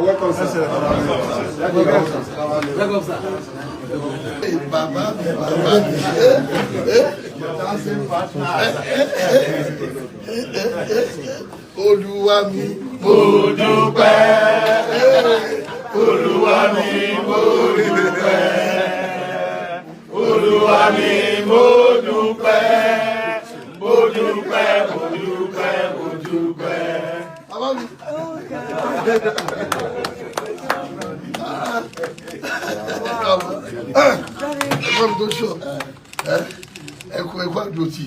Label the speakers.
Speaker 1: welcome, sir. Welcome, sir.
Speaker 2: Baba, Olúwa mi, mo dúpẹ́. Olúwa mi, mo dúpẹ́. Olúwa mi, mo dúpẹ́. Mo dúpẹ́, mo dúpẹ́, mo dúpẹ́. Baba mi. Ẹ̀gbọ́n mi tó sọ ẹ̀kọ́ àdúrótì.